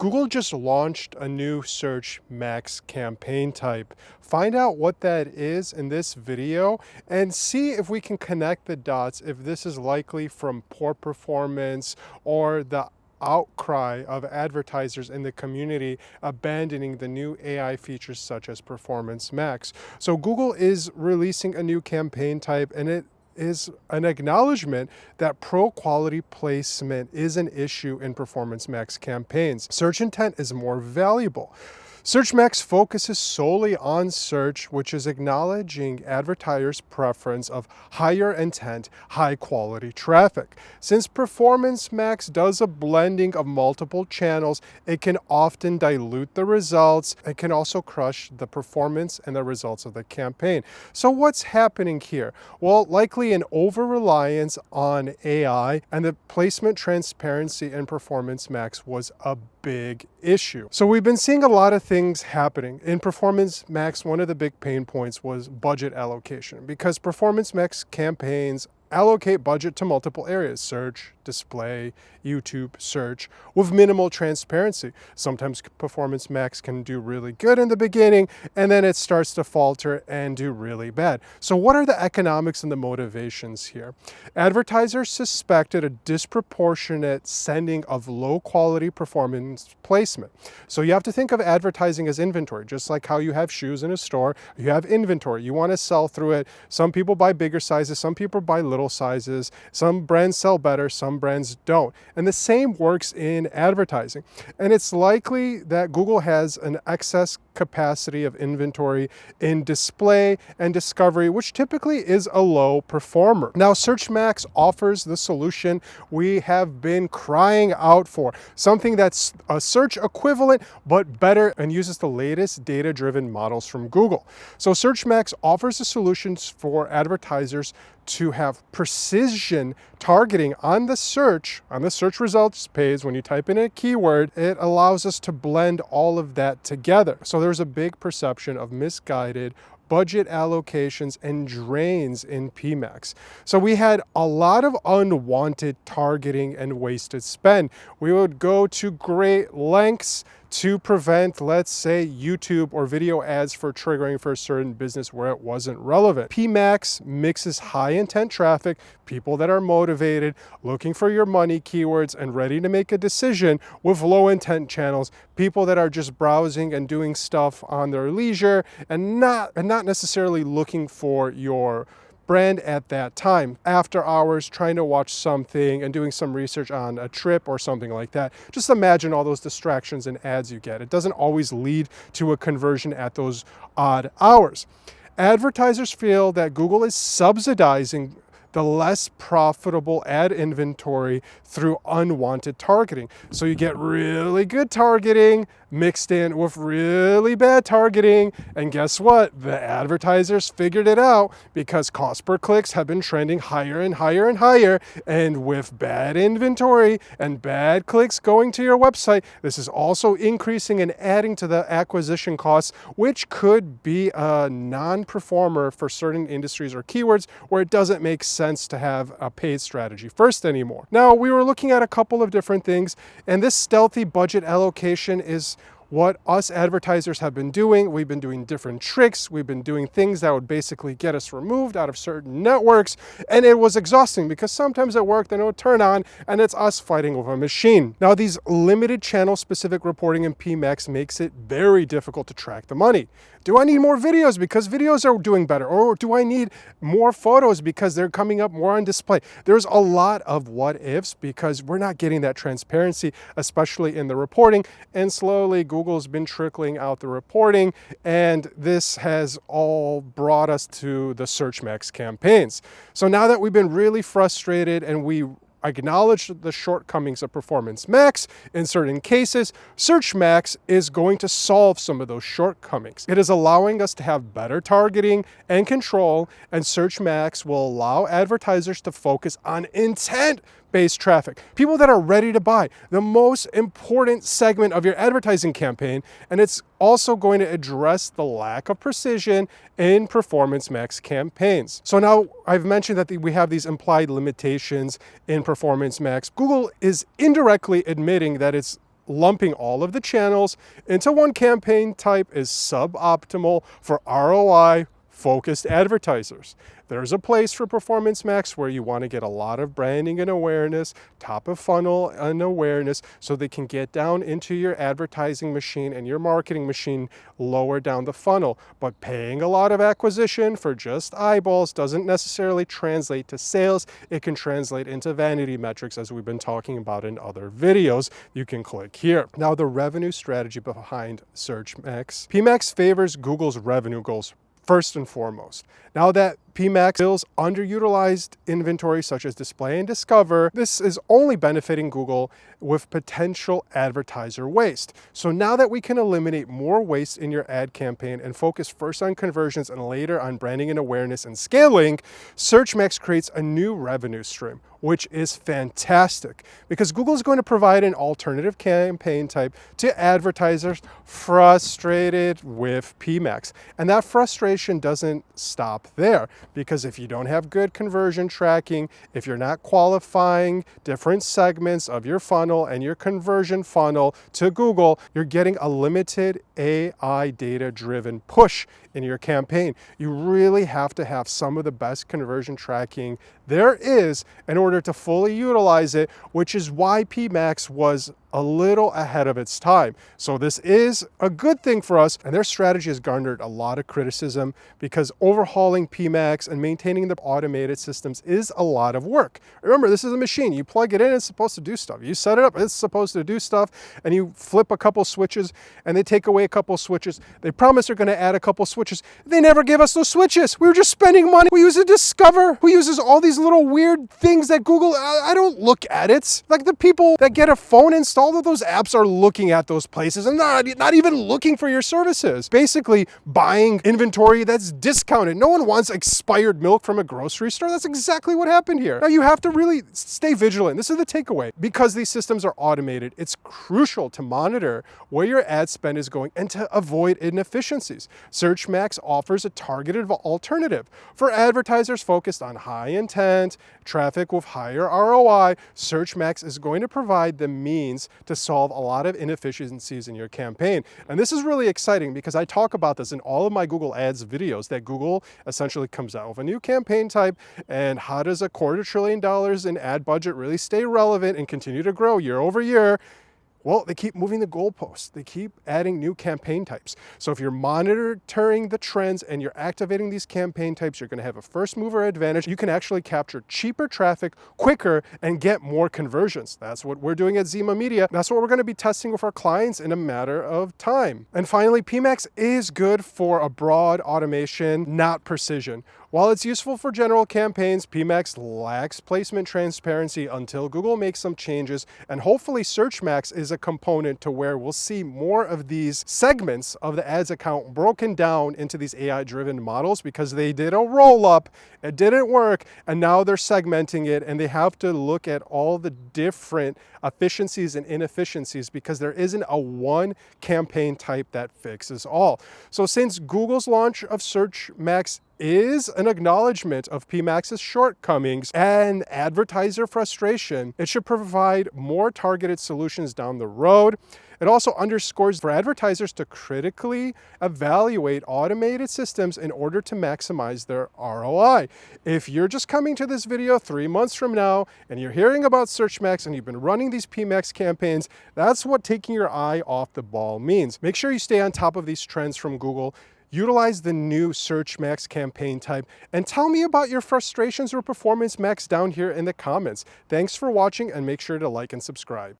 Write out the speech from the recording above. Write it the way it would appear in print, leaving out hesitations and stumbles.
Google just launched a new Search Max campaign type. Find out what that is in this video and see if we can connect the dots if this is likely from poor performance or the outcry of advertisers in the community abandoning the new AI features such as Performance Max. So Google is releasing a new campaign type, and it is an acknowledgement that pro-quality placement is an issue in Performance Max campaigns. Search intent is more valuable. Search Max focuses solely on search, which is acknowledging advertisers' preference of higher intent, high quality traffic. Since Performance Max does a blending of multiple channels, it can often dilute the results. It can also crush the performance and the results of the campaign. So what's happening here? Well, likely an over-reliance on AI, and the placement transparency in Performance Max was a big issue. So we've been seeing a lot of things happening. In Performance Max, one of the big pain points was budget allocation, because Performance Max campaigns allocate budget to multiple areas: search, display, YouTube, search, with minimal transparency. Sometimes Performance Max can do really good in the beginning, and then it starts to falter and do really bad. So what are the economics and the motivations here? Advertisers suspected a disproportionate sending of low-quality performance placement. So you have to think of advertising as inventory, just like how you have shoes in a store. You have inventory. You want to sell through it. Some people buy bigger sizes. Some people buy little sizes. Some brands sell better. Some brands don't. And the same works in advertising. And it's likely that Google has an excess capacity of inventory in display and discovery, which typically is a low performer. Now, Search Max offers the solution we have been crying out for, something that's a search equivalent but better and uses the latest data-driven models from Google. So Search Max offers the solutions for advertisers to have precision targeting on the search results page. When you type in a keyword, it allows us to blend all of that together. So there's a big perception of misguided budget allocations and drains in PMax. So we had a lot of unwanted targeting and wasted spend. We would go to great lengths to prevent, let's say, YouTube or video ads for triggering for a certain business where it wasn't relevant. PMax mixes high intent traffic, people that are motivated, looking for your money keywords and ready to make a decision, with low intent channels, people that are just browsing and doing stuff on their leisure and not necessarily looking for your brand at that time, after hours, trying to watch something and doing some research on a trip or something like that. Just imagine all those distractions and ads you get. It doesn't always lead to a conversion at those odd hours. Advertisers feel that Google is subsidizing the less profitable ad inventory through unwanted targeting. So you get really good targeting mixed in with really bad targeting, and guess what? The advertisers figured it out, because cost per clicks have been trending higher and higher and higher, and with bad inventory and bad clicks going to your website, this is also increasing and adding to the acquisition costs, which could be a non-performer for certain industries or keywords where it doesn't make sense to have a paid strategy first anymore. Now, we were looking at a couple of different things, and this stealthy budget allocation is what us advertisers have been doing. We've been doing different tricks. We've been doing things that would basically get us removed out of certain networks. And it was exhausting, because sometimes it worked and it would turn on and it's us fighting with a machine. Now, these limited channel specific reporting in PMax makes it very difficult to track the money. Do I need more videos because videos are doing better? Or do I need more photos because they're coming up more on display? There's a lot of what ifs, because we're not getting that transparency, especially in the reporting. And slowly Google's been trickling out the reporting, and this has all brought us to the Search Max campaigns. So now that we've been really frustrated and we acknowledge the shortcomings of Performance Max in certain cases, Search Max is going to solve some of those shortcomings. It is allowing us to have better targeting and control, and Search Max will allow advertisers to focus on intent-based traffic, people that are ready to buy, the most important segment of your advertising campaign, and it's also going to address the lack of precision in Performance Max campaigns. So now I've mentioned that we have these implied limitations in Performance Max. Google is indirectly admitting that it's lumping all of the channels into one campaign type is suboptimal for ROI focused advertisers. There's a place for Performance Max where you want to get a lot of branding and awareness, top of funnel and awareness, so they can get down into your advertising machine and your marketing machine lower down the funnel. But paying a lot of acquisition for just eyeballs doesn't necessarily translate to sales. It can translate into vanity metrics, as we've been talking about in other videos. You can click here. Now, the revenue strategy behind Search Max. PMax favors Google's revenue goals first and foremost. Now that PMax fills underutilized inventory such as display and discover, this is only benefiting Google with potential advertiser waste. So now that we can eliminate more waste in your ad campaign and focus first on conversions and later on branding and awareness and scaling, Search Max creates a new revenue stream, which is fantastic because Google is going to provide an alternative campaign type to advertisers frustrated with PMax. And that frustration doesn't stop there, because if you don't have good conversion tracking, if you're not qualifying different segments of your funnel and your conversion funnel to Google, you're getting a limited AI data-driven push in your campaign. You really have to have some of the best conversion tracking there is in order to fully utilize it, which is why PMax was a little ahead of its time. So this is a good thing for us, and their strategy has garnered a lot of criticism because overhauling PMax and maintaining the automated systems is a lot of work. Remember, this is a machine. You plug it in, it's supposed to do stuff. You set it up, it's supposed to do stuff, and you flip a couple switches and they take away a couple switches. They promise they're going to add a couple switches. They never give us those switches. We were just spending money. We use a Discover. Who uses all these little weird things that Google, I don't look at it. Like the people that get a phone installed, all of those apps are looking at those places and not even looking for your services. Basically buying inventory that's discounted. No one wants expired milk from a grocery store. That's exactly what happened here. Now you have to really stay vigilant. This is the takeaway. Because these systems are automated, it's crucial to monitor where your ad spend is going and to avoid inefficiencies. Search Max offers a targeted alternative for advertisers focused on high intent, traffic with higher ROI. Search Max is going to provide the means to solve a lot of inefficiencies in your campaign. And this is really exciting because I talk about this in all of my Google Ads videos, that Google essentially comes out with a new campaign type and how does $250 billion in ad budget really stay relevant and continue to grow year over year. Well, they keep moving the goalposts. They keep adding new campaign types. So if you're monitoring the trends and you're activating these campaign types, you're going to have a first mover advantage. You can actually capture cheaper traffic quicker and get more conversions. That's what we're doing at Zima Media. That's what we're going to be testing with our clients in a matter of time. And finally, PMax is good for a broad automation, not precision. While it's useful for general campaigns, PMax lacks placement transparency until Google makes some changes, and hopefully Search Max is a component to where we'll see more of these segments of the ads account broken down into these AI-driven models, because they did a roll-up, it didn't work, and now they're segmenting it, and they have to look at all the different efficiencies and inefficiencies because there isn't a one campaign type that fixes all. So since Google's launch of Search Max is an acknowledgement of PMax's shortcomings and advertiser frustration, it should provide more targeted solutions down the road. It also underscores for advertisers to critically evaluate automated systems in order to maximize their ROI. If you're just coming to this video 3 months from now and you're hearing about Search Max and you've been running these PMax campaigns, that's what taking your eye off the ball means. Make sure you stay on top of these trends from Google. Utilize the new Search Max campaign type and tell me about your frustrations or Performance Max down here in the comments. Thanks for watching, and make sure to like and subscribe.